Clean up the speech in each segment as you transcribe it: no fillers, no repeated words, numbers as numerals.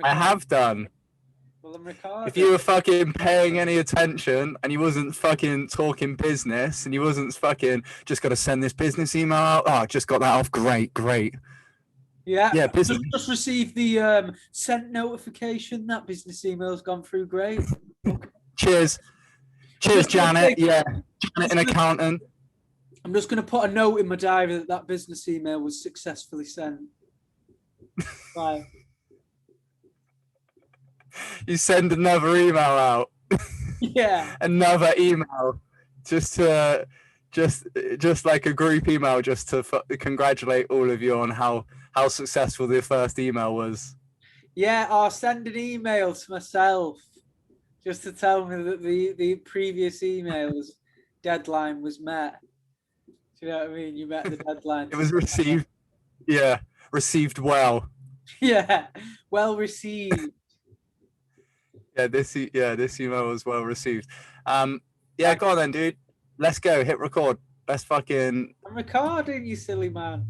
I have done. Well, I'm recording. If you were fucking paying any attention and you wasn't fucking talking business and you wasn't fucking just got to send this business email out. Oh, just got that off. Great. Yeah, business. Just received the sent notification that business email's gone through. Great. Okay. Cheers, Janet. Yeah, Janet, an accountant. I'm just going to put a note in my diary that business email was successfully sent. Right. You send another email out. Yeah. Another email, just like a group email, just to congratulate all of you on how successful the first email was. Yeah, or send an email to myself just to tell me that the previous email's deadline was met. Do you know what I mean? You met the deadline. It was received. Yeah, received well. Yeah, well received. Yeah, this email was well received. Yeah, go on then, dude. Let's go. Hit record. Let's fucking. I'm recording, you silly man.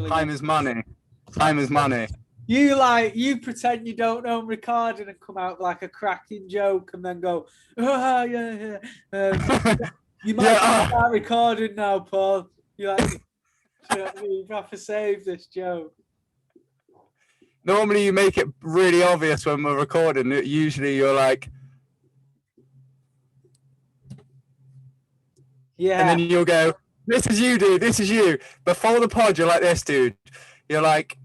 Time is money. Time is money. You pretend you don't know I'm recording and come out like a cracking joke and then go, oh, yeah. You might start recording now, Paul. You're like, you have to save this joke. Normally you make it really obvious when we're recording. Usually you're like, yeah. And then you'll go, this is you, dude. This is you. Before the pod, you're like this, dude. You're like,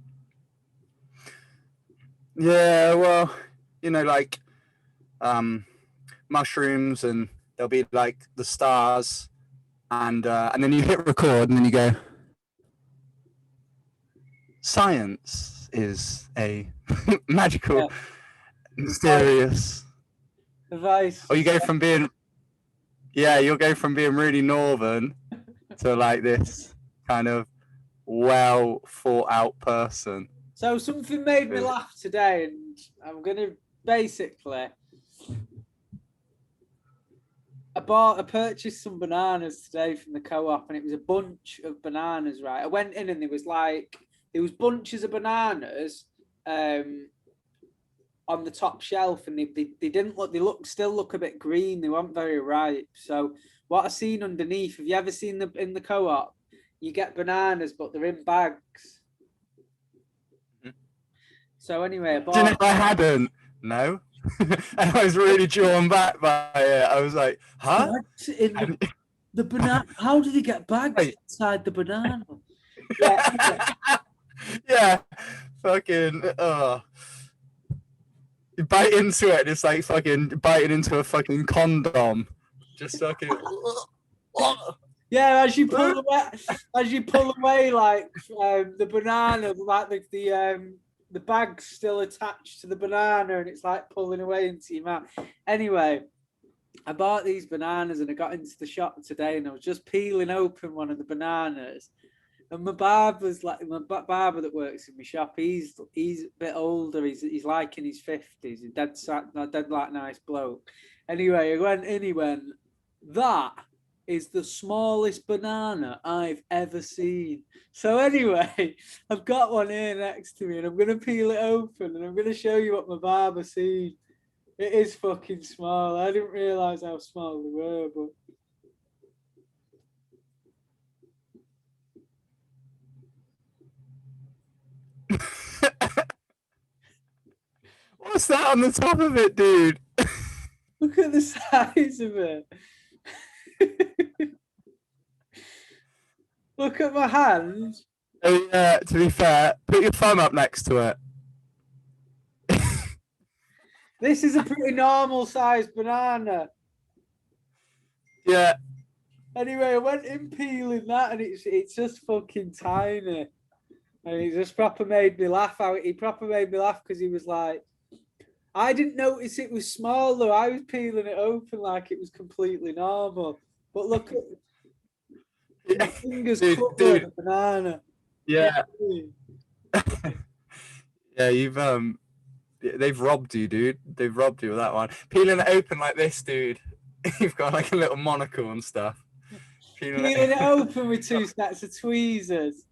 yeah, well, like mushrooms, and there'll be like the stars, and then you hit record, and then you go, science is a magical, mysterious advice. Or you go from being, you'll go from being really northern to like this kind of well thought out person. So something made me laugh today, and I'm going to basically, I purchased some bananas today from the co-op, and it was a bunch of bananas, right? I went in and there was bunches of bananas on the top shelf, and they still look a bit green. They weren't very ripe. So what I seen underneath, have you ever seen in the co-op? You get bananas, but they're in bags. So anyway, I hadn't. No. And I was really drawn back by it. I was like, huh? The banana. How do they get bags inside the banana? Yeah. Fucking. You bite into it. It's like fucking biting into a fucking condom. Just fucking. Yeah, as you pull away, like the banana, like the bag's still attached to the banana, and it's like pulling away into your mouth. Anyway, I bought these bananas, and I got into the shop today, and I was just peeling open one of the bananas, and my barber that works in my shop, he's a bit older. He's like in his 50s. He's dead like nice bloke. Anyway, I went in. He went, that is the smallest banana I've ever seen. So anyway, I've got one here next to me, and I'm going to peel it open, and I'm going to show you what my barber seen. It is fucking small. I didn't realise how small they were, but... What's that on the top of it, dude? Look at the size of it. Look at my hand. To be fair, put your thumb up next to it. This is a pretty normal sized banana. Yeah. Anyway, I went in peeling that, and it's just fucking tiny. And he just proper made me laugh. He proper made me laugh because he was like, I didn't notice it was small though. I was peeling it open like it was completely normal. But look at my fingers covered a banana. Yeah. Yeah, they've robbed you, dude. They've robbed you with that one. Peeling it open like this, dude. You've got like a little monocle and stuff. Peeling it open with 2 sets of tweezers.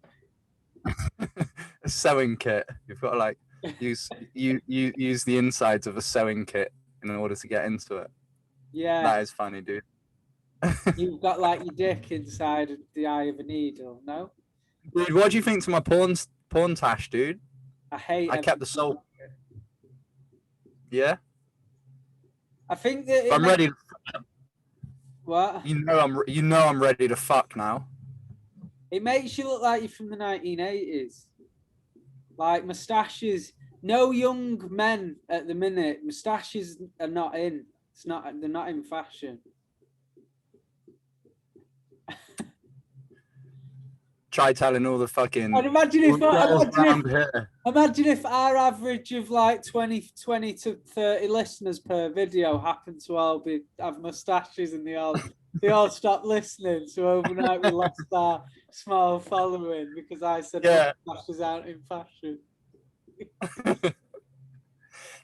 A sewing kit. You've got to like use the insides of a sewing kit in order to get into it. Yeah. That is funny, dude. You've got like your dick inside the eye of a needle, no? Dude, what do you think to my porn tash, dude? I kept the soul. Yeah. I think that I'm ready. What? You know I'm ready to fuck now. It makes you look like you're from the 1980s. Like moustaches. No young men at the minute. Moustaches are not in. They're not in fashion. Try telling all the fucking. And imagine if our average of like 20 to 30 listeners per video happened to all have moustaches and they all stopped listening. So overnight we lost our small following because I said moustaches aren't in fashion.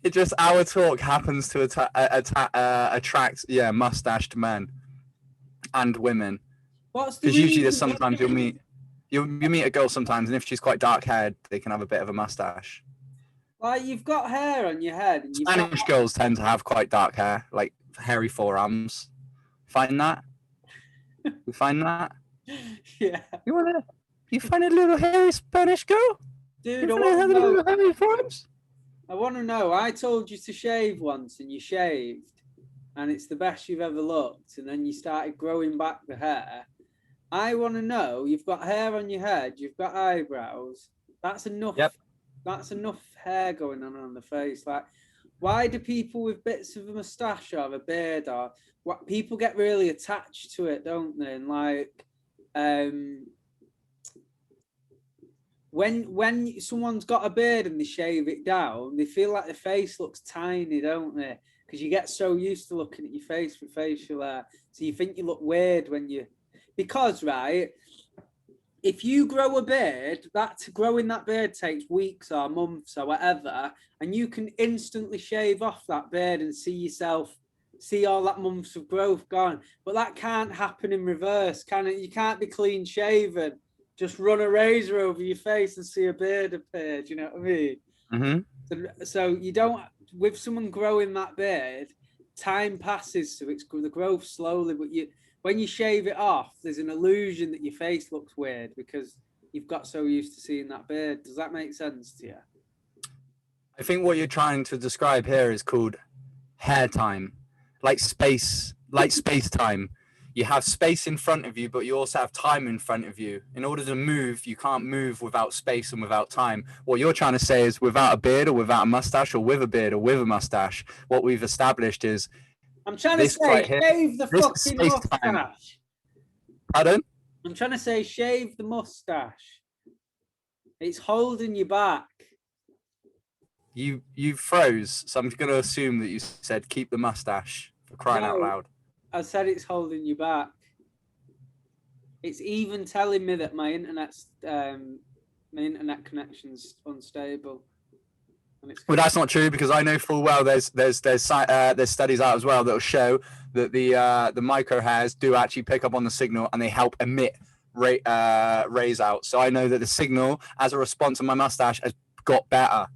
It just our talk happens to attract mustached men and women. What's the because usually there's sometimes you meet a girl sometimes, and if she's quite dark haired, they can have a bit of a mustache. Like you've got hair on your head. And Spanish girls tend to have quite dark hair, like hairy forearms. Find that? You find that? Yeah. You find a little hairy Spanish girl? Dude, I want to know. I told you to shave once, and you shaved, and it's the best you've ever looked. And then you started growing back the hair. I want to know, you've got hair on your head, you've got eyebrows. That's enough. Yep. That's enough hair going on the face. Like, why do people with bits of a moustache or a beard or what? People get really attached to it, don't they? And like, when someone's got a beard and they shave it down, they feel like the face looks tiny, don't they? Because you get so used to looking at your face with facial hair, so you think you look weird when you. Because, right, if you grow a beard, growing that beard takes weeks or months or whatever, and you can instantly shave off that beard and see all that months of growth gone. But that can't happen in reverse, can it? You can't be clean shaven, just run a razor over your face and see a beard appear. Do you know what I mean? Mm-hmm. So you don't, with someone growing that beard, time passes, so it's the growth slowly, but when you shave it off, there's an illusion that your face looks weird because you've got so used to seeing that beard. Does that make sense to you? I think what you're trying to describe here is called hair time, like space time. You have space in front of you, but you also have time in front of you. In order to move, you can't move without space and without time. What you're trying to say is without a beard or without a mustache or with a beard or with a mustache, what we've established is I'm trying to say, shave the fucking mustache. Pardon? I'm trying to say, shave the mustache. It's holding you back. You froze, so I'm going to assume that you said keep the mustache, for crying out loud. I said it's holding you back. It's even telling me that my internet connection's unstable. Well, that's not true because I know full well there's studies out as well that will show that the micro hairs do actually pick up on the signal and they help emit rays out. So I know that the signal as a response to my mustache has got better.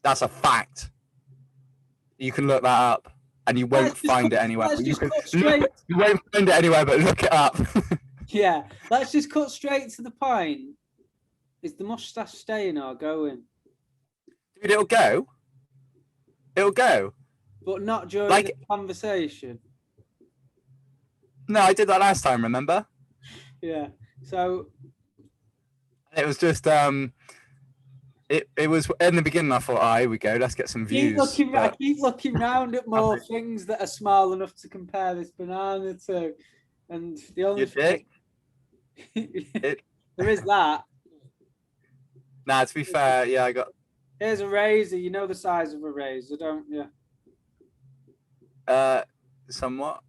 That's a fact. You can look that up and you won't find it anywhere. You won't find it anywhere, but look it up. Yeah, let's just cut straight to the point. Is the mustache staying or going? Dude, it'll go. But not during the conversation. No, I did that last time, remember? Yeah. So it was just it was in the beginning I thought, here we go, let's get some views. I keep looking round at more things that are small enough to compare this banana to. And the only thing there is that. Nah, to be fair, yeah, I got. Here's a razor. You know the size of a razor, don't you? Somewhat.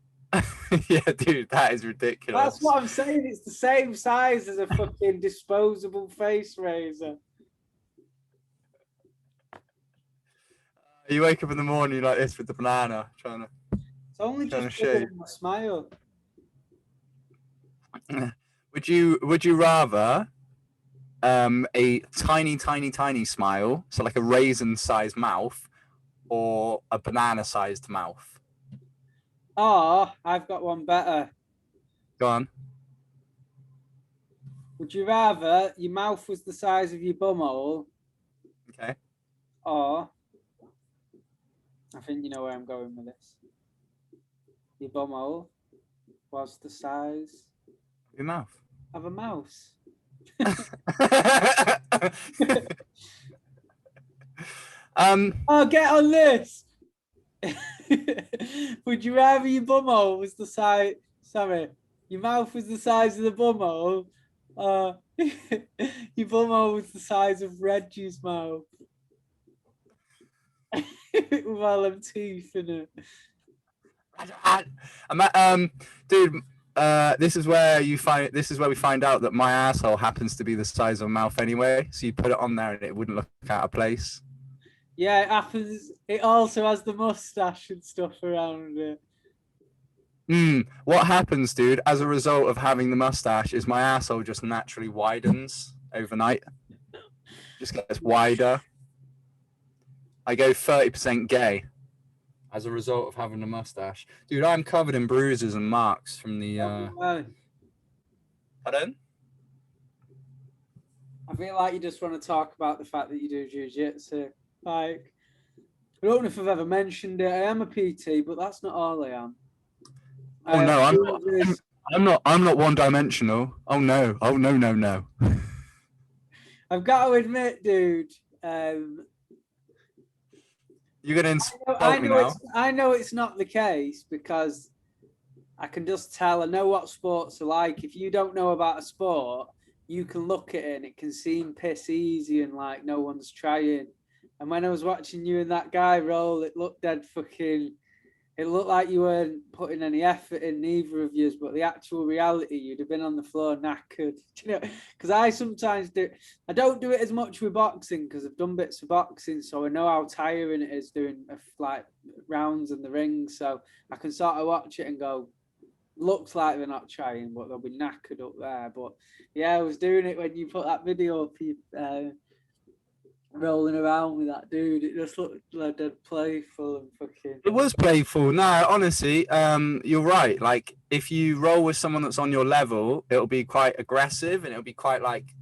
Yeah, dude, that is ridiculous. That's what I'm saying. It's the same size as a fucking disposable face razor. You wake up in the morning like this with the banana, trying to. It's only just a smile. Would you rather a tiny, tiny, tiny smile, so like a raisin-sized mouth, or a banana-sized mouth? Oh, I've got one better. Go on. Would you rather your mouth was the size of your bumhole, Okay. or I think you know where I'm going with this. Your bumhole was the size Your mouth. of a mouse. Oh, get on this. Would you rather your bumhole was the size? Sorry, your mouth was the size of the bumhole, or your bumhole was the size of Reggie's mouth with all them teeth in it. Dude, this is where we find out that my asshole happens to be the size of a mouth anyway. So you put it on there and it wouldn't look out of place. Yeah, it happens. It also has the mustache and stuff around it. What happens, dude, as a result of having the mustache is my asshole just naturally widens overnight. Just gets wider. I go 30% gay as a result of having a mustache. Dude, I'm covered in bruises and marks from the Pardon? I feel like you just want to talk about the fact that you do jiu-jitsu. Like, I don't know if I've ever mentioned it. I am a PT, but that's not all I am. Oh no, I'm not one-dimensional. Oh no, no. I've got to admit, dude. You're gonna insult me now. I know it's not the case because I can just tell. I know what sports are like. If you don't know about a sport, you can look at it and it can seem piss easy and like no one's trying. And when I was watching you and that guy roll, it looked dead fucking. It looked like you weren't putting any effort in, neither of yous, but the actual reality, you'd have been on the floor knackered. You know, because I sometimes do. I don't do it as much with boxing because I've done bits of boxing, so I know how tiring it is doing like rounds in the ring. So I can sort of watch it and go, looks like they're not trying, but they'll be knackered up there. But yeah, I was doing it when you put that video up. Rolling around with that dude, it just looked like dead playful and fucking. It was playful. No, honestly, you're right. Like if you roll with someone that's on your level, it'll be quite aggressive and it'll be quite like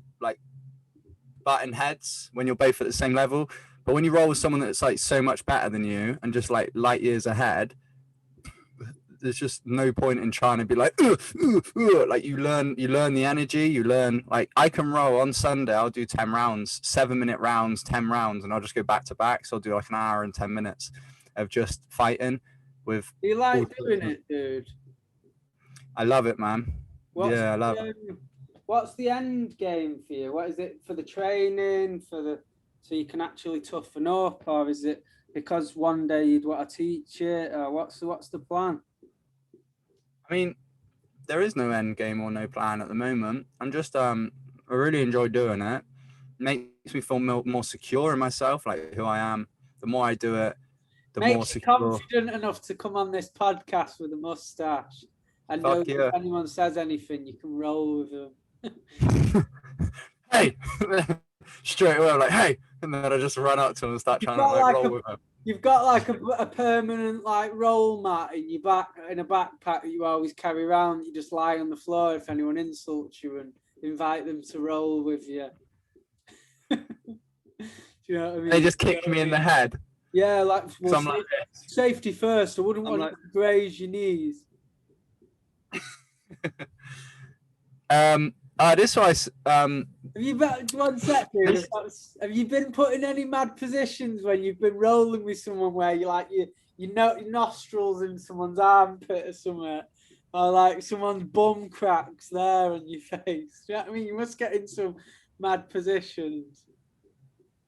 button heads when you're both at the same level. But when you roll with someone that's like so much better than you and just like light years ahead, there's just no point in trying to be like, like you learn the energy, you learn, like I can roll on Sunday, I'll do 10 rounds, 7-minute rounds, 10 rounds, and I'll just go back to back. So I'll do like an hour and 10 minutes of just fighting with. Do you like doing it, dude? I love it, man. I love it. What's the end game for you? What is it for the training, so you can actually toughen up, or is it because one day you'd want to teach it, or what's the plan? I mean, there is no end game or no plan at the moment. I'm just I really enjoy doing it. Makes me feel more secure in myself, like who I am. The more I do it, the more secure. Confident enough to come on this podcast with a mustache and know if anyone says anything, you can roll with them. Hey, straight away, I'm like, hey, and then I just run up to him and start trying to roll with him. You've got like a permanent like roll mat in your back, in a backpack that you always carry around. You just lie on the floor if anyone insults you and invite them to roll with you. Do you know what I mean? They just kick me in the head. Yeah, like, safety first. I wouldn't want to graze your knees. This was Have you been, one second, have you been put in any mad positions when you've been rolling with someone where you like you know your nostrils in someone's armpit or somewhere, or like someone's bum cracks there on your face? Do you know what I mean? You must get in some mad positions.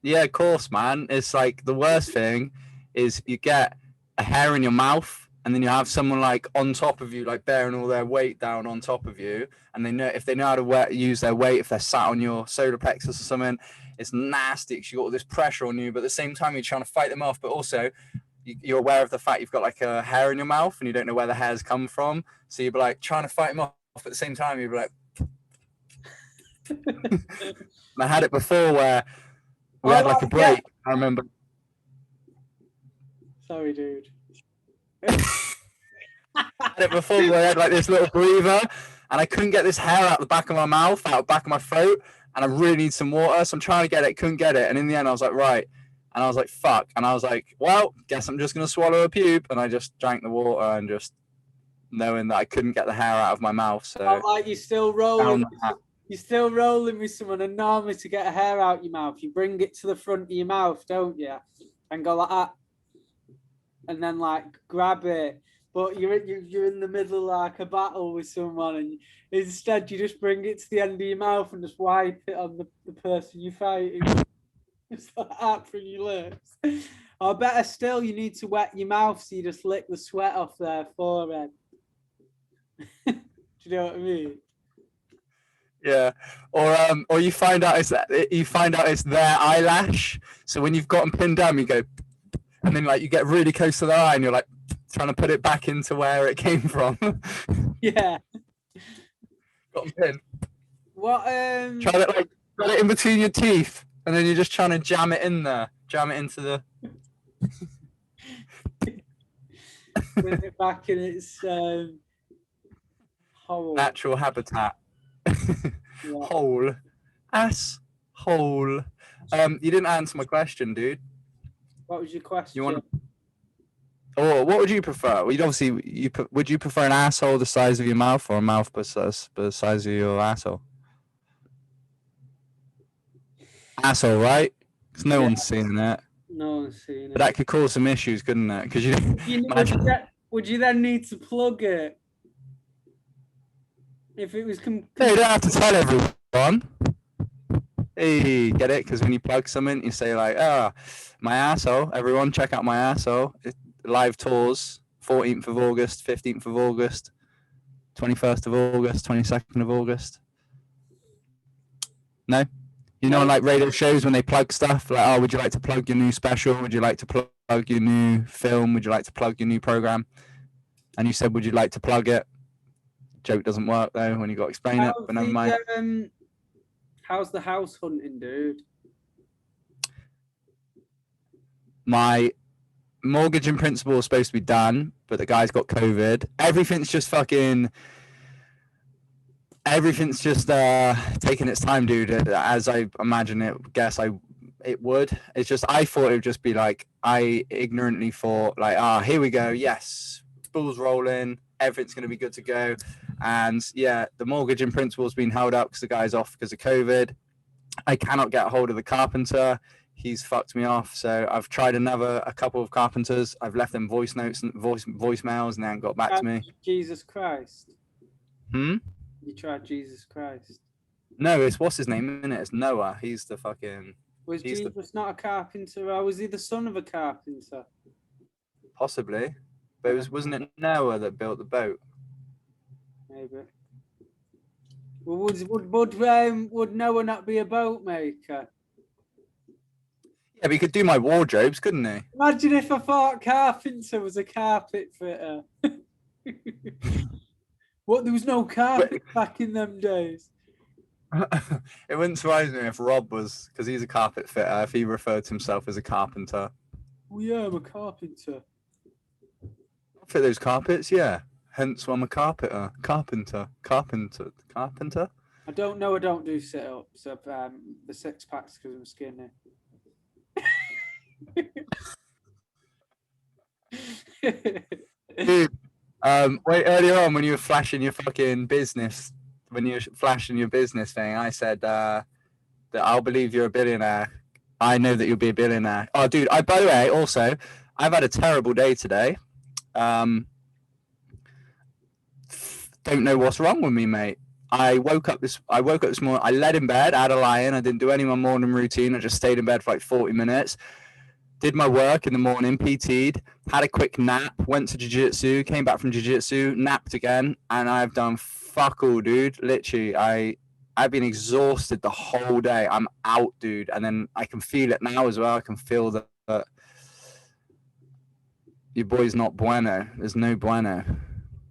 Yeah, of course, man. It's like the worst thing is you get a hair in your mouth and then you have someone like on top of you, like bearing all their weight down on top of you. And they know if they know how to use their weight, if they're sat on your solar plexus or something, it's nasty because you got all this pressure on you. But at the same time, you're trying to fight them off. But also, you're aware of the fact you've got like a hair in your mouth and you don't know where the hair's come from. So you'd be like trying to fight them off. At the same time, you'd be like, And I had it before where we had like a break. I remember. Sorry, dude. I had it before where I had like this little breather, and I couldn't get this hair out the back of my mouth, out the back of my throat, and I really need some water. So I'm trying to get it, couldn't get it, and in the end I was like, right. And I was like, fuck. And I was like, well, guess I'm just going to swallow a pube. And I just drank the water and just knowing that I couldn't get the hair out of my mouth. So like you're still rolling. You're still rolling with someone. And normally to get a hair out your mouth, you bring it to the front of your mouth, don't you? And go like that. And then like grab it. But you're in the middle of like a battle with someone. And instead you just bring it to the end of your mouth and just wipe it on the person you're fighting. It's like that from your lips. Or better still, you need to wet your mouth so you just lick the sweat off their forehead. Do you know what I mean? Yeah. Or you find out it's their eyelash. So when you've got them pinned down, you go, and then like you get really close to their eye, and you're like trying to put it back into where it came from. Yeah. Got them pinned. What? Try it in between your teeth. And then you're just trying to jam it in there. Jam it into the... Bring it back in its hole. Natural habitat. Yeah. Hole. Ass hole. You didn't answer my question, dude. What was your question? What would you prefer? Would you prefer an asshole the size of your mouth or a mouth the size of your asshole? Asshole, right? Because no one's seen that. No one's seen it. But that could cause some issues, couldn't it? Because would you then need to plug it? If it was... you don't have to tell everyone. Hey, get it? Because when you plug something, you say like, my asshole. Everyone, check out my asshole. Live tours, 14th of August, 15th of August, 21st of August, 22nd of August. No? You know, like radio shows when they plug stuff, like, would you like to plug your new special? Would you like to plug your new film? Would you like to plug your new program? And you said, would you like to plug it? Joke doesn't work, though, when you got to explain it, but never mind. How's the house hunting, dude? My mortgage in principle is supposed to be done, but the guy's got COVID. Everything's just taking its time, dude, as I imagine it. It would. It's just, I thought it would just be like, I ignorantly thought like, here we go. Yes. Ball's rolling. Everything's going to be good to go. And yeah, the mortgage in principle has been held up because the guy's off because of COVID. I cannot get a hold of the carpenter. He's fucked me off. So I've tried a couple of carpenters. I've left them voice notes and voicemails and they haven't got back to me. Jesus Christ. You tried Jesus Christ? No, what's his name, isn't it? It's Noah. He's the fucking... Was Jesus not a carpenter? Or was he the son of a carpenter? Possibly. But wasn't it Noah that built the boat? Maybe. Well, would Noah not be a boat maker? Yeah, but he could do my wardrobes, couldn't he? Imagine if I thought carpenter was a carpet fitter. What? There was no carpet back in them days. It wouldn't surprise me if Rob was, because he's a carpet fitter, if he referred to himself as a carpenter. Well, yeah, I'm a carpenter. I'll fit those carpets, yeah. Hence why I'm a carpenter. Carpenter. I don't know. I don't do sit-ups of the six packs because I'm skinny. Dude, wait, earlier on when you were flashing your fucking business, thing, I said that I'll believe you're a billionaire. I know that you'll be a billionaire. Oh, dude, by the way, also, I've had a terrible day today. Don't know what's wrong with me, mate. I woke up this morning. I led in bed, I had a lie-in. I didn't do any of my morning routine. I just stayed in bed for like 40 minutes. Did my work in the morning, PT'd, had a quick nap, went to jiu-jitsu, came back from jiu-jitsu, napped again, and I've done fuck all, dude. Literally, I've been exhausted the whole day. I'm out, dude. And then I can feel it now as well. I can feel that your boy's not bueno. There's no bueno.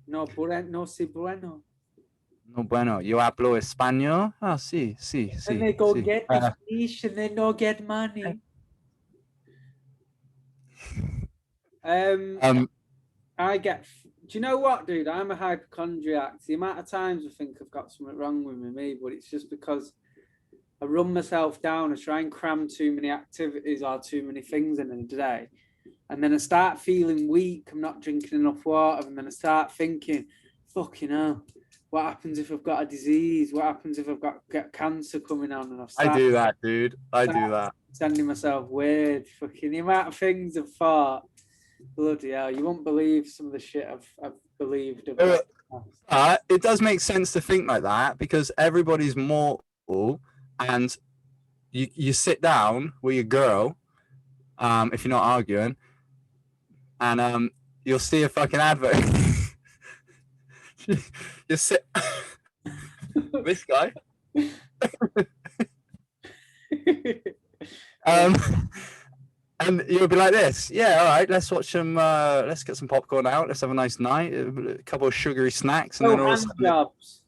No si bueno. No bueno. Yo hablo español. Ah, sí, sí, And sí, they go sí. get the fish and they no get money. Um, I get. Do you know what, dude? I'm a hypochondriac. The amount of times I think I've got something wrong with me, but it's just because I run myself down. I try and cram too many activities or too many things in a day. And then I start feeling weak. I'm not drinking enough water. And then I start thinking, fucking hell, what happens if I've got a disease? What happens if I've got cancer coming on? And I do that, dude. I do that. sending myself weird. Fucking the amount of things I've thought. Bloody hell, you won't believe some of the shit I've believed of. It does make sense to think like that because everybody's mortal, and you sit down with your girl, if you're not arguing, and you'll see a fucking advert. You sit. This guy. And you'll be like this, yeah, all right, let's watch some, let's get some popcorn out, let's have a nice night, a couple of sugary snacks, and No then all of a hand sudden, jobs.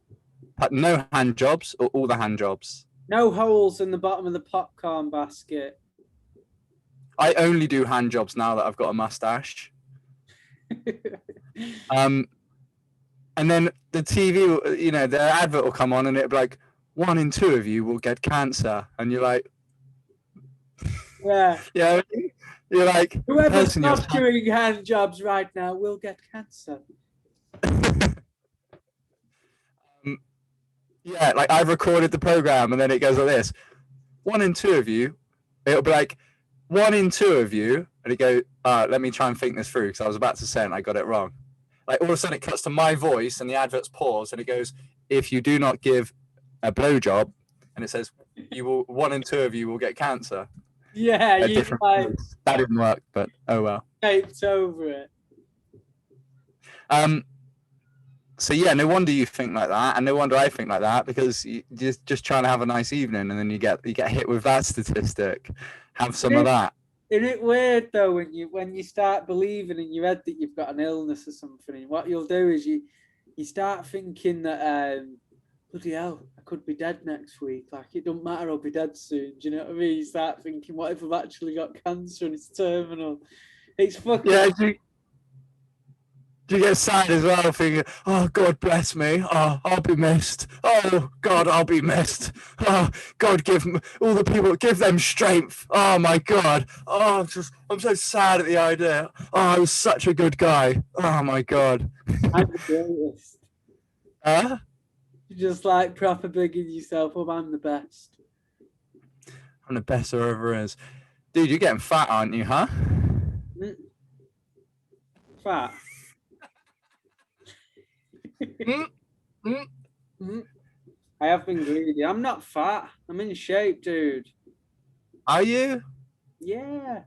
no hand jobs, or all the hand jobs. No holes in the bottom of the popcorn basket. I only do hand jobs now that I've got a mustache. And then the TV, you know, the advert will come on and it'll be like, 1 in 2 of you will get cancer. And you're like, Yeah. yeah, you're like, whoever stops doing hand jobs right now will get cancer. Yeah, like I've recorded the program and then it goes like this. 1 in 2 of you, it'll be like 1 in 2 of you, and it go, let me try and think this through because I was about to say it and I got it wrong. Like all of a sudden it cuts to my voice and the advert's paused and it goes, if you do not give a blowjob, and it says, 1 in 2 of you will get cancer. Yeah, you like that didn't work, but oh well. Taped over it. So yeah, no wonder you think like that, and no wonder I think like that because you're just trying to have a nice evening, and then you get hit with that statistic. Have some of that. Isn't it weird though when you start believing in your head that you've got an illness or something? And what you'll do is you start thinking that bloody hell, I could be dead next week. Like it don't matter, I'll be dead soon. Do you know what I mean? You start thinking, what if I've actually got cancer and it's terminal? It's fucking. Yeah. Do you get sad as well, thinking, oh, God bless me. Oh, I'll be missed. Oh, God, I'll be missed. Oh, God, give all the people, give them strength. Oh, my God. Oh, I'm so sad at the idea. Oh, I was such a good guy. Oh, my God. I'm the greatest. Huh? You're just like proper bigging yourself up. I'm the best. I'm the best there ever is. Dude, you're getting fat, aren't you, huh? Fat. I have been greedy. I'm not fat. I'm in shape, dude. Are you? Yeah.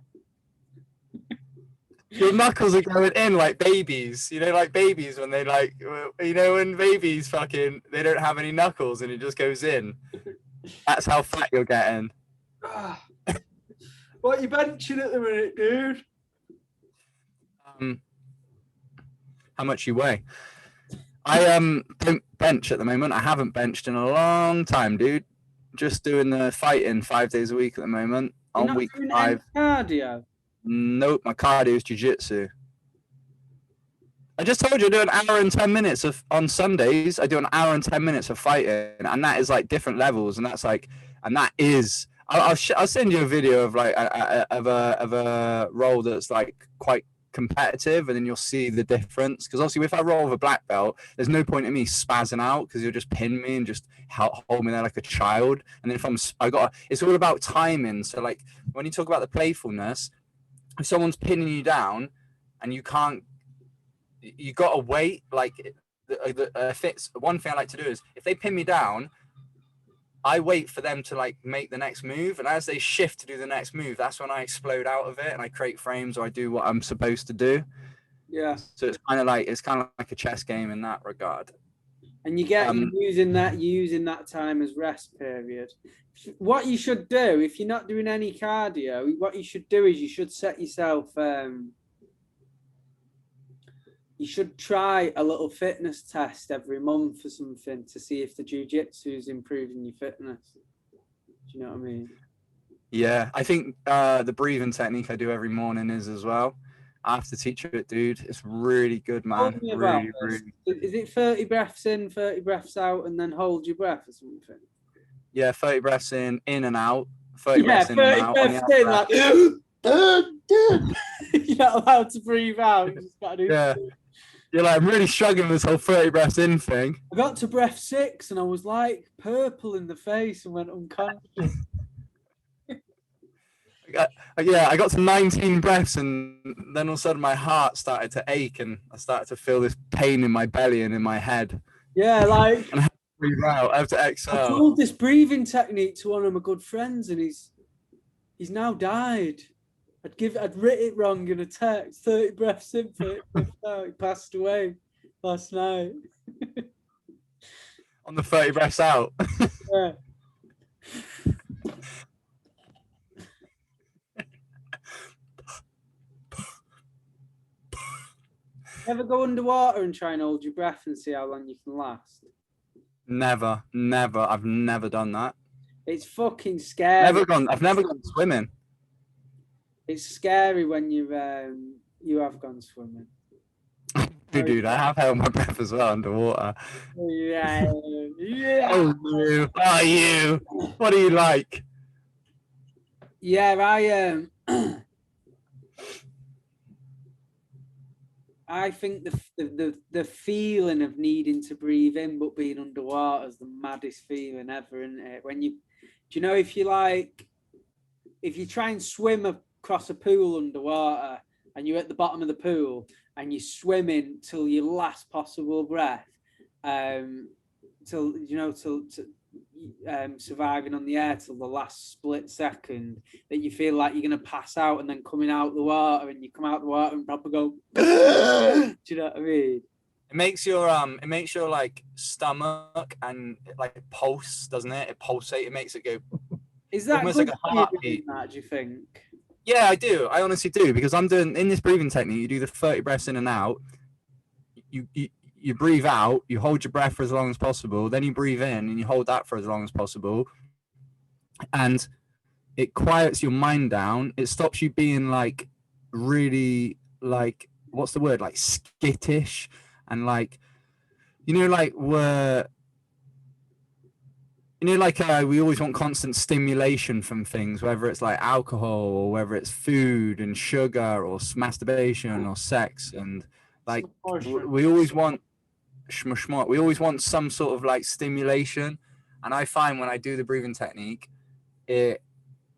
Your knuckles are going in like babies. You know, like babies when they like, you know, when babies fucking, they don't have any knuckles and it just goes in. That's how fat you're getting. What are you benching at the minute, dude? How much you weigh? I don't bench at the moment. I haven't benched in a long time, dude. Just doing the fighting 5 days a week at the moment. You're on week doing 5. Cardio. Nope, my cardio is jiu-jitsu. I just told you I do an hour and 10 minutes on Sundays. I do an hour and 10 minutes of fighting, and that is like different levels, and that's like, and that is. I'll send you a video of like of a role that's like quite competitive, and then you'll see the difference. Because obviously, if I roll with a black belt, there's no point in me spazzing out because you'll just pin me and just hold me there like a child. And then if it's all about timing. So like when you talk about the playfulness, if someone's pinning you down and you can't, you gotta wait. Like one thing I like to do is if they pin me down, I wait for them to like make the next move, and as they shift to do the next move, that's when I explode out of it and I create frames or I do what I'm supposed to do. Yeah. So it's kind of like a chess game in that regard. And you get using that time as rest period. What you should do if you're not doing any cardio, what you should do is you should set yourself you should try a little fitness test every month or something to see if the jiu-jitsu is improving your fitness. Do you know what I mean? Yeah, I think the breathing technique I do every morning is as well. I have to teach it, dude. It's really good, Tell man. me about Really, this. really. Is it 30 breaths in, 30 breaths out, and then hold your breath or something? Yeah, 30 breaths in and out. 30 Yeah, breaths in and 30 out. On the breaths out in, breath. like you're not allowed to breathe out. You just gotta do. Yeah, you're like, I'm really struggling with this whole 30 breaths in thing. I got to breath 6 and I was like purple in the face and went unconscious. I got to 19 breaths, and then all of a sudden my heart started to ache, and I started to feel this pain in my belly and in my head. Yeah, like And I have to breathe out. I have to I exhale. told this breathing technique to one of my good friends, and he's now died. I'd written it wrong in a text. 30 breaths in, 30 breaths out. He passed away last night. On the 30 breaths out. Yeah. Ever go underwater and try and hold your breath and see how long you can last? Never. I've never done that. It's fucking scary. I've never gone swimming. It's scary when you have gone swimming. Dude, I have held my breath as well underwater. Yeah. Oh, you. What are you like? Yeah, I think the feeling of needing to breathe in but being underwater is the maddest feeling ever, isn't it? When do you know if you try and swim across a pool underwater and you're at the bottom of the pool and you're swimming till your last possible breath, till surviving on the air till the last split second, that you feel like you're going to pass out, and then coming out the water and you come out the water and probably go do you know what I mean? It makes your like stomach and like pulse, doesn't it? It pulsate. It makes it go. Is that almost good like a for you doing heartbeat. that, do you think? Yeah, I do. I honestly do, because I'm doing in this breathing technique. You do the 30 breaths in and out. You breathe out. You hold your breath for as long as possible. Then you breathe in and you hold that for as long as possible. And it quiets your mind down. It stops you being like really like, what's the word, like skittish, and like, like we always want constant stimulation from things, whether it's like alcohol or whether it's food and sugar or masturbation or sex, and like we always want we always want some sort of like stimulation. And I find when I do the breathing technique, it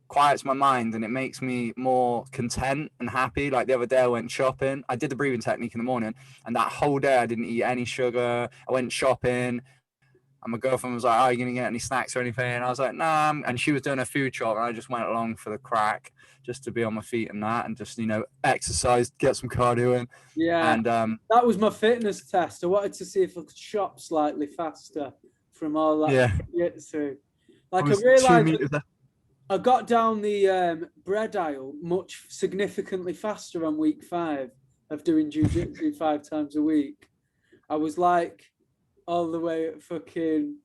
quiets my mind and it makes me more content and happy. Like the other day I went shopping. I did the breathing technique in the morning, and that whole day I didn't eat any sugar. I went shopping, and my girlfriend was like, "Oh, are you gonna get any snacks or anything?" And I was like, "Nah." And she was doing a food shop, and I just went along for the crack, just to be on my feet and that, and just exercise, get some cardio in. Yeah. And that was my fitness test. I wanted to see if I could shop slightly faster from all that. Yeah. Like I realized I got down the bread aisle much significantly faster on week 5 of doing jiu-jitsu 5 times a week. I was like all the way at fucking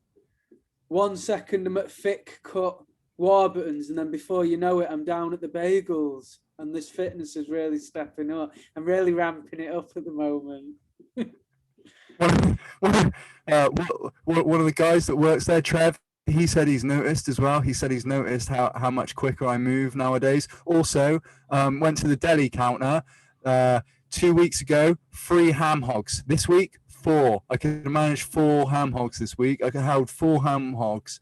1 second I'm at thick cut Warburtons, and then before you know it, I'm down at the bagels. And this fitness is really stepping up. I'm really ramping it up at the moment. One of the guys that works there, Trev, he said he's noticed as well. He said he's noticed how much quicker I move nowadays. Also, went to the deli counter 2 weeks ago, 3 ham hogs. This week, 4. I could manage 4 ham hogs this week. I could hold 4 ham hogs.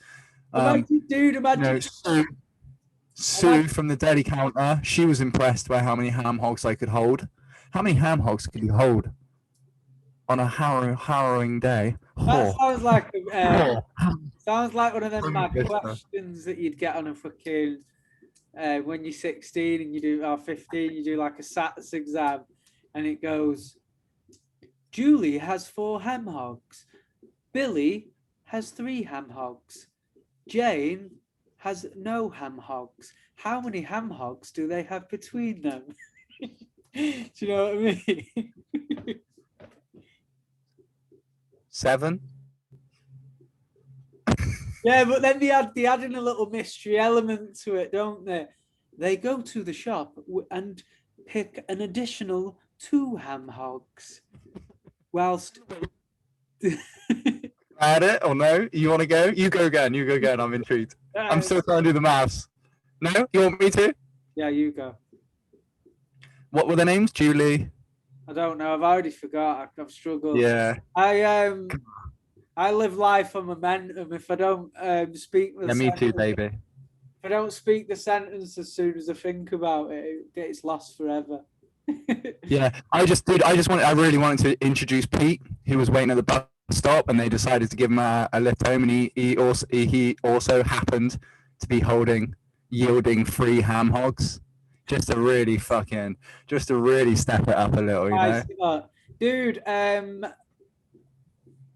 Imagine. Sue from the deli counter, she was impressed by how many ham hogs I could hold. How many ham hogs could you hold on a harrowing day? That sounds like one of them mad questions that you'd get on a fucking when you're 16 and you do, or 15, you do like a SATs exam, and it goes, Julie has 4 ham hogs, Billy has 3 ham hogs, Jane has no ham hogs. How many ham hogs do they have between them? Do you know what I mean? 7. Yeah, but then they add in a little mystery element to it, don't they? They go to the shop and pick an additional 2 ham hogs, whilst. Add it or no? You want to go? You go again. You go again. I'm intrigued. I'm still trying to do the maths. No, you want me to? Yeah, you go. What were the names? Julie. I don't know. I've already forgot. I've struggled. Yeah. I live life on momentum. If I don't speak the Me too, baby. If I don't speak the sentence as soon as I think about it, it gets lost forever. Yeah, I really wanted to introduce Pete, who was waiting at the bus stop, and they decided to give him a lift home, and he also happened to be yielding 3 ham hogs, just to really step it up a little, you know. Dude,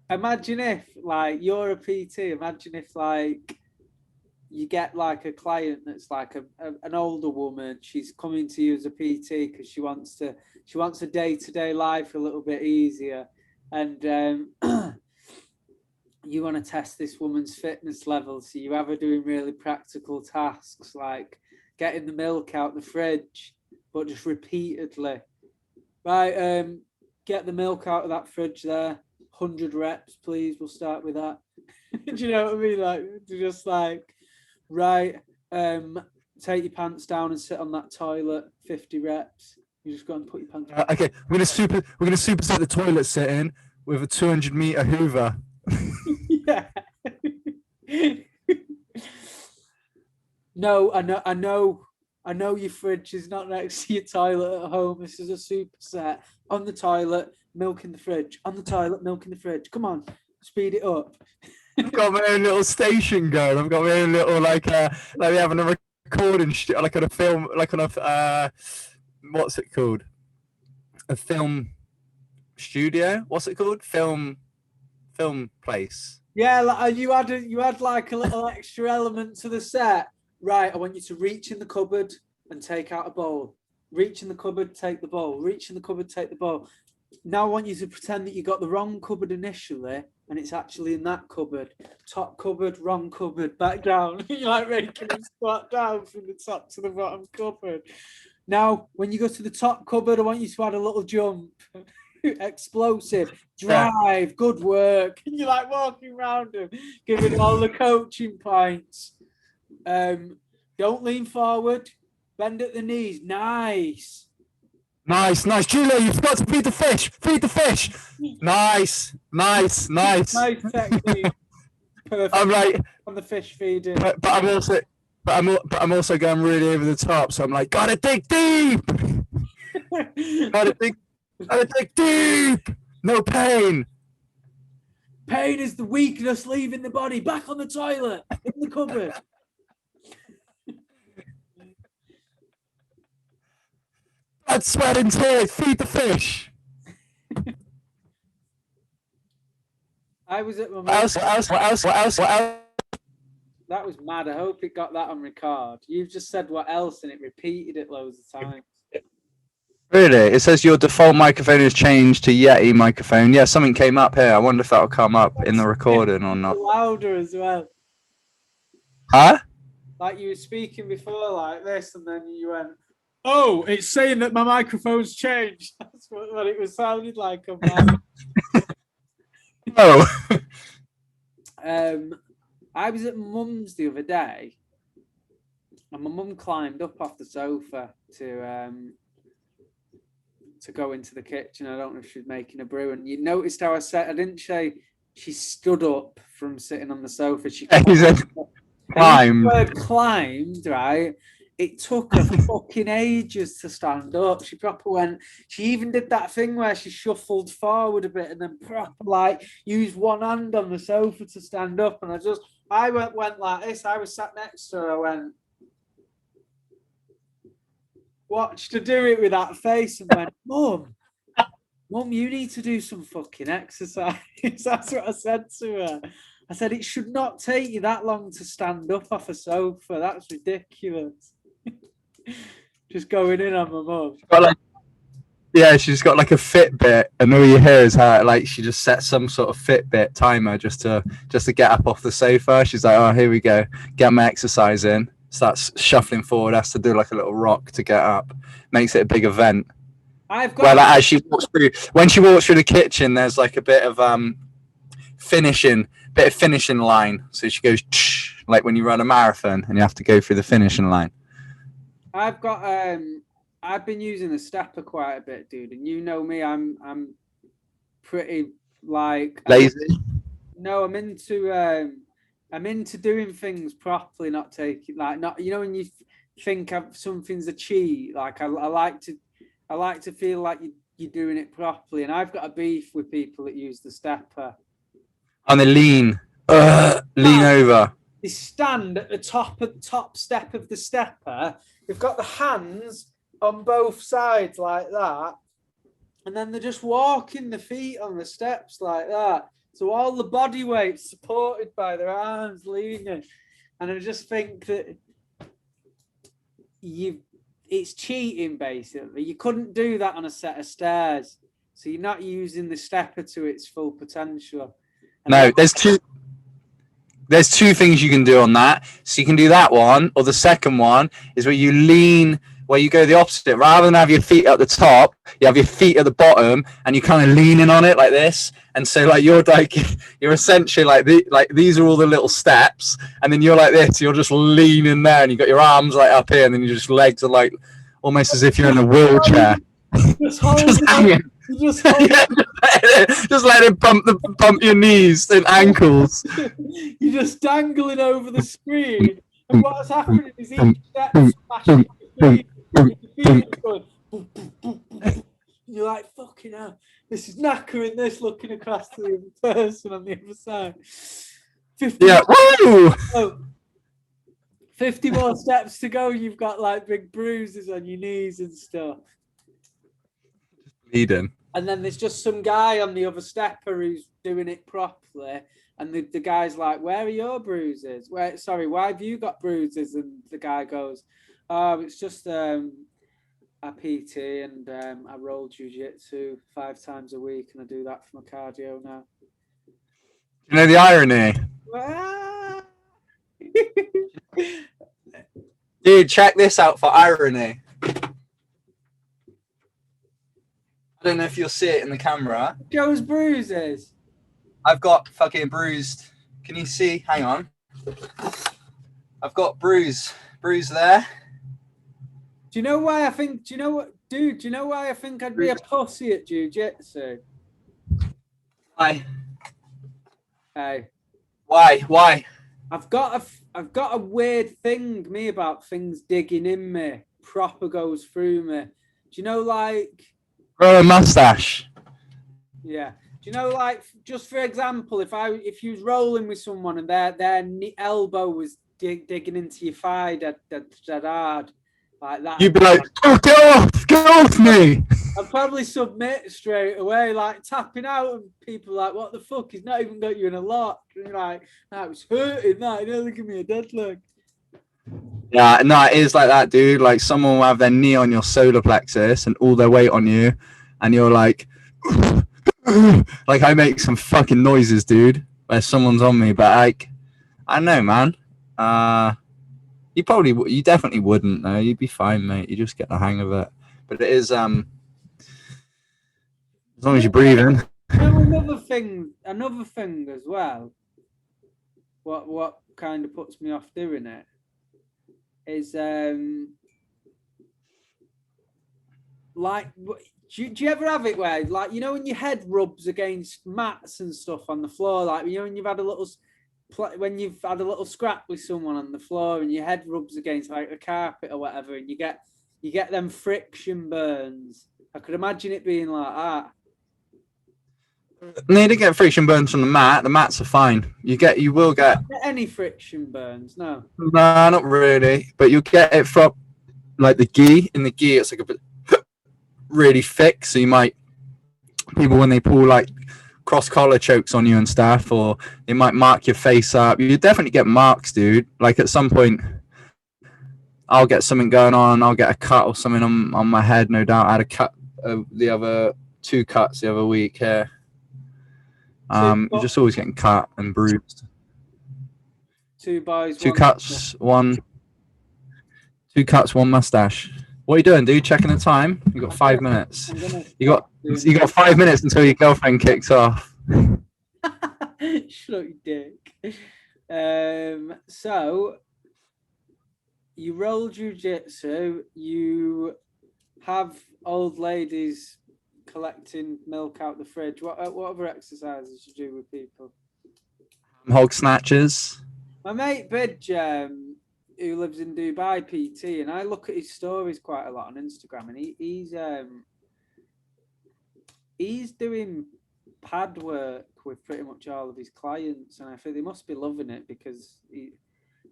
imagine if like you're a PT. Imagine if like you get like a client that's like an older woman. She's coming to you as a PT because she wants a day-to-day life a little bit easier, and you want to test this woman's fitness level. So you have her doing really practical tasks like getting the milk out the fridge, but just repeatedly. Right, get the milk out of that fridge there. 100 reps, please. We'll start with that. Do you know what I mean? Like, just like, right, take your pants down and sit on that toilet. 50 reps. You just go and put your pants down. Okay, we're gonna superset the toilet sit-in with a 200-meter Hoover. Yeah. No, I know your fridge is not next to your toilet at home. This is a superset. On the toilet, milk in the fridge. On the toilet, milk in the fridge. Come on, speed it up. I've got my own little station going. I've got my own little like we're having a recording like on a film, like on a what's it called? A film studio. What's it called? Film place. Yeah, like, you had like a little extra element to the set. Right, I want you to reach in the cupboard and take out a bowl. Reach in the cupboard, take the bowl. Reach in the cupboard, take the bowl. Now I want you to pretend that you got the wrong cupboard initially, and it's actually in that cupboard. Top cupboard, wrong cupboard, back down. You're like making them squat down from the top to the bottom cupboard. Now, when you go to the top cupboard, I want you to add a little jump. Explosive, drive, good work. And you're like walking around them, giving all the coaching points. Don't lean forward, bend at the knees. Nice. Julia, you forgot to feed the fish. Nice. Nice technique. Perfect. I'm like on the fish feeding. But I'm also going really over the top. So I'm like, gotta dig deep. gotta dig deep. No pain. Pain is the weakness leaving the body. Back on the toilet. In the cupboard. Blood, sweat, and tears. Feed the fish. I was at my What else? That was mad. I hope it got that on record. You've just said what else and it repeated it loads of times. Really? It says your default microphone has changed to Yeti microphone. Yeah, something came up here. I wonder if that'll come up in the recording or not. Louder as well. Huh? Like you were speaking before like this and then you went, oh, it's saying that my microphone's changed. That's what it was sounded like. Oh. I was at mum's the other day and my mum climbed up off the sofa to go into the kitchen. I don't know if she was making a brew, and you noticed how I didn't say she stood up from sitting on the sofa. She climbed, right? It took her fucking ages to stand up. She even did that thing where she shuffled forward a bit and then used one hand on the sofa to stand up. And I went like this. I was sat next to her. I went, watched her do it with that face and went, Mum, you need to do some fucking exercise. That's what I said to her. I said, it should not take you that long to stand up off a sofa. That's ridiculous. Just going in on my mum. Yeah, she's got like a Fitbit, and all you hear is her like she just set some sort of Fitbit timer just to get up off the sofa. She's like, "Oh, here we go, get my exercise in." Starts shuffling forward, has to do like a little rock to get up. Makes it a big event. I've got. Well, like, as she walks through, when she walks through the kitchen, there's like a bit of finishing line. So she goes like when you run a marathon and you have to go through the finishing line. I've got I've been using the stepper quite a bit, dude, and you know me, I'm pretty like lazy. I'm into doing things properly, not taking like not when you think something's a cheat. Like I like to feel like you're doing it properly, and I've got a beef with people that use the stepper. And they lean over. They stand at the top step of the stepper. They've got the hands on both sides like that, and then they're just walking the feet on the steps like that. So all the body weight's supported by their arms leaning, and I just think that it's cheating basically. You couldn't do that on a set of stairs, so you're not using the stepper to its full potential. And no, there's two things you can do on that. So you can do that one, or the second one is where you lean, where you go the opposite. Rather than have your feet at the top, you have your feet at the bottom, and you're kind of leaning on it like this. And so like you're essentially like these are all the little steps, and then you're like this. You're just leaning there, and you got your arms like up here, and then your just legs are like almost as if you're in a wheelchair. Just hanging. Just let it bump your knees and ankles. You're just dangling over the screen, and what's happening is each step smashing the screen. You're like, fucking hell, this is knackering. This looking across to the other person on the other side. 50 more steps to go. You've got like big bruises on your knees and stuff. Bleeding. And then there's just some guy on the other stepper who's doing it properly, and the guy's like, "Where are your bruises? Why have you got bruises?" And the guy goes, "Oh, it's just a PT, and I roll jiu-jitsu 5 times a week, and I do that for my cardio now." You know the irony? Dude, check this out for irony. I don't know if you'll see it in the camera. Joe's bruises. I've got fucking bruised. Can you see? Hang on. I've got bruise there. Do you know why I think? Do you know what, dude? Do you know why I think I'd be a pussy at jiu-jitsu? Why? Hey. Why? I've got a weird thing me about things digging in me. Proper goes through me. Do you know like? Grow a mustache. Yeah. Do you know, like, just for example, if you was rolling with someone and their elbow was digging into your thigh that hard, like that, you'd be like, "Oh, get off me!" I'd probably submit straight away, like tapping out, and people like, "What the fuck? He's not even got you in a lock." And you're like, "That was hurting. That, give me a dead leg." Yeah, no, it is like that, dude. Like someone will have their knee on your solar plexus and all their weight on you, and you're like, like I make some fucking noises, dude, where someone's on me. But like, I don't know, man. You definitely wouldn't though. You'd be fine, mate. You just get the hang of it. But it is as long as you're breathing. Another thing as well. What kind of puts me off doing it is like, do you ever have it where, like, when your head rubs against mats and stuff on the floor, like, when you've had a little scrap with someone on the floor and your head rubs against like a carpet or whatever, and you get them friction burns. I could imagine it being like that. No, you don't get friction burns from the mat. The mats are fine. You will get any friction burns. No, not really. But you'll get it from like the gi. In the gi, it's like a bit really thick. So you might, people when they pull like cross collar chokes on you and stuff, or they might mark your face up. You definitely get marks, dude. Like at some point, I'll get something going on. I'll get a cut or something on my head. No doubt, I had the other 2 cuts the other week here. You're just always getting cut and bruised. 2 boys, 2 cuts, 1 mustache. What are you doing, dude? Checking the time? You got 5 minutes. You got 5 minutes until your girlfriend kicks off. Shut up, you dick. So you roll jiu-jitsu, you have old ladies collecting milk out the fridge. What other exercises you do with people? Hog snatches. My mate Bidge, who lives in Dubai, PT, and I look at his stories quite a lot on Instagram, and he's doing pad work with pretty much all of his clients, and I think they must be loving it because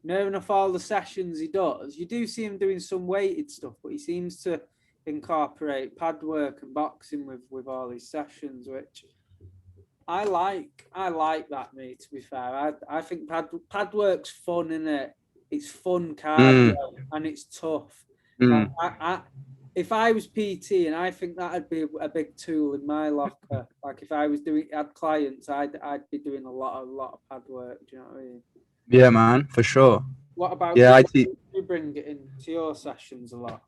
knowing of all the sessions he does, you do see him doing some weighted stuff, but he seems to incorporate pad work and boxing with all his sessions, which I like that, mate, to be fair. I think pad work's fun, innit? It's fun cardio and it's tough. If I was PT, and I think that'd be a big tool in my locker. Like if I was had clients, I'd be doing a lot of pad work. Do you know what I mean? Yeah, man, for sure. What about you bring it into your sessions a lot?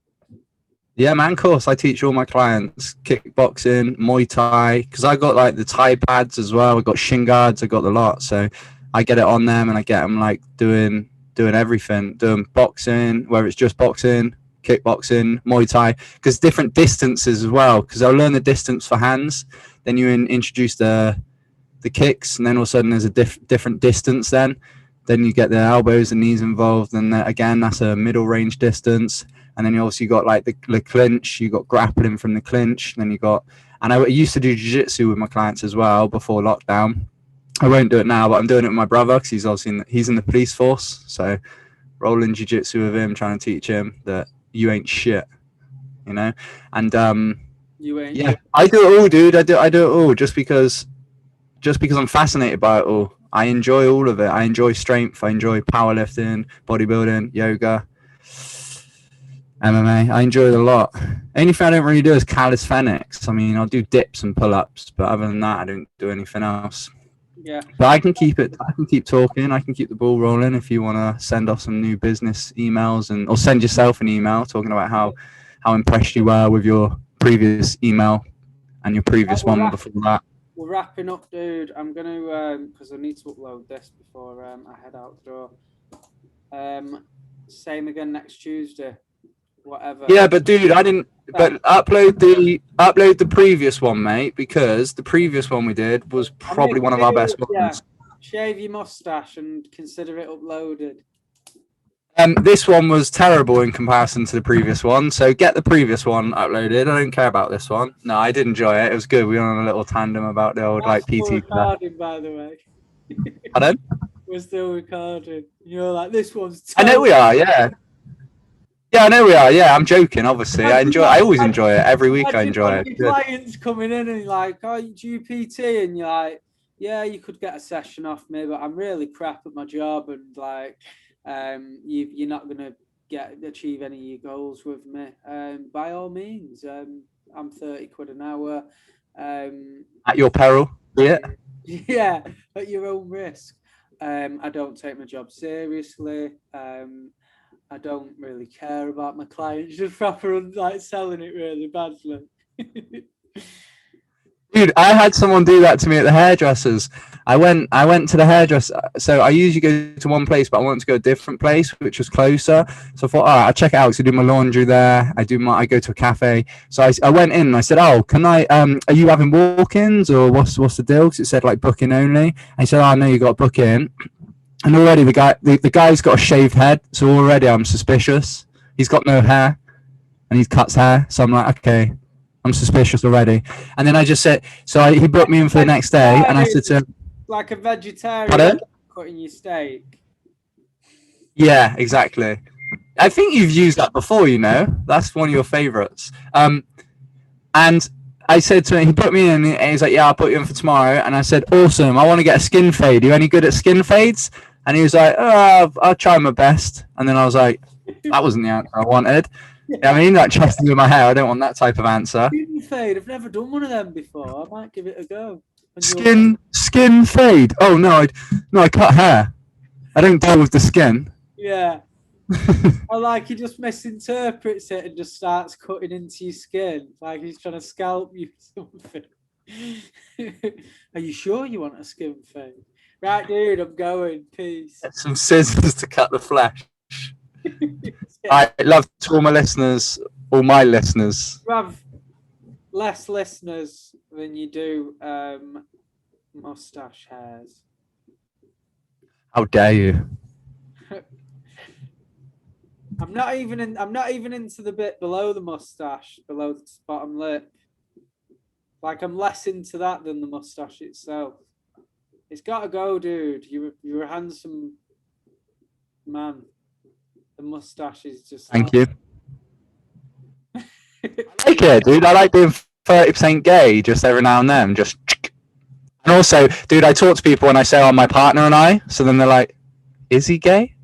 Yeah, man, of course. I teach all my clients kickboxing, Muay Thai, because I got like the Thai pads as well. I got shin guards, I got the lot. So I get it on them and I get them like doing everything, doing boxing, whether it's just boxing, kickboxing, Muay Thai, because different distances as well. Because I'll learn the distance for hands, then you introduce the kicks, and then all of a sudden there's a different distance. Then you get the elbows and knees involved, and again that's a middle range distance. And then you obviously got like the clinch, you got grappling from the clinch, and then you got, and I used to do jiu-jitsu with my clients as well before lockdown. I won't do it now, but I'm doing it with my brother because he's obviously he's in the police force. So rolling jiu-jitsu with him, trying to teach him that you ain't shit, you know? And you ain't yeah, I do it all, dude. I do it all just because I'm fascinated by it all. I enjoy all of it. I enjoy strength. I enjoy powerlifting, bodybuilding, yoga, MMA. I enjoy it a lot. Anything I don't really do is calisthenics. I mean, I'll do dips and pull-ups, but other than that, I don't do anything else. Yeah. But I can keep talking. I can keep the ball rolling if you want to send off some new business emails or send yourself an email talking about how impressed you were with your previous email and your previous one before that. We're wrapping up, dude. I'm going to, because I need to upload this before I head out the door. Same again next Tuesday. Whatever. Yeah, but dude, I didn't. But upload the previous one, mate, because the previous one we did was probably one of our best ones. Yeah. Shave your mustache and consider it uploaded. This one was terrible in comparison to the previous one, so get the previous one uploaded. I don't care about this one. No, I did enjoy it. It was good. We were on a little tandem about the old PT. Recording, by the way. Pardon? We're still recording. You're like, this one's terrible. I know we are, yeah. Yeah, I know we are. Yeah, I'm joking. Obviously, I always enjoy it. Every week, I enjoy it. Clients coming in and like, "Oh, do you PT?" And you're like, "Yeah, you could get a session off me, but I'm really crap at my job, and like, you're not gonna achieve any of your goals with me." By all means, I'm 30 quid an hour. At your peril. Yeah. Yeah, at your own risk. I don't take my job seriously. I don't really care about my clients, just proper like selling it really badly. Dude, I had someone do that to me at the hairdressers. I went to the hairdresser. So I usually go to one place, but I wanted to go to a different place, which was closer. So I thought, all right, I'll check it out. So I do my laundry there. I go to a cafe. So I went in and I said, oh, can I, are you having walk-ins or what's the deal? Because it said like booking only. And he said, oh, no, you got to book in. And already the guy's got a shaved head, so already I'm suspicious. He's got no hair, and he cuts hair, so I'm like, okay, I'm suspicious already. And then I just said, so he booked me in for the next day, and I said to him, like a vegetarian cutting your steak. Yeah, exactly. I think you've used that before, you know. That's one of your favorites. And I said to him, he put me in, and he's like, yeah, I'll put you in for tomorrow. And I said, awesome, I want to get a skin fade. Are you any good at skin fades? And he was like, oh, I'll try my best. And then I was like, that wasn't the answer I wanted. Yeah. I mean, like trusting with my hair, I don't want that type of answer. skin fade. I've never done one of them before. I might give it a go. Skin fade. Oh no, I cut hair. I don't deal with the skin. Yeah. Or like he just misinterprets it and just starts cutting into your skin, like he's trying to scalp you or something. Are you sure you want a skin fade? Right, dude, I'm going. Peace. Get some scissors to cut the flesh. I love to all my listeners. You have less listeners than you do mustache hairs. How dare you? I'm not even into the bit below the mustache, below the bottom lip. Like I'm less into that than the mustache itself. It's gotta go, dude. You're a handsome man. The mustache is just. Thank you. I like it, dude. I like being 30% gay just every now and then. Just. And also, dude, I talk to people and I say, "Oh, my partner and I." So then they're like, "Is he gay?"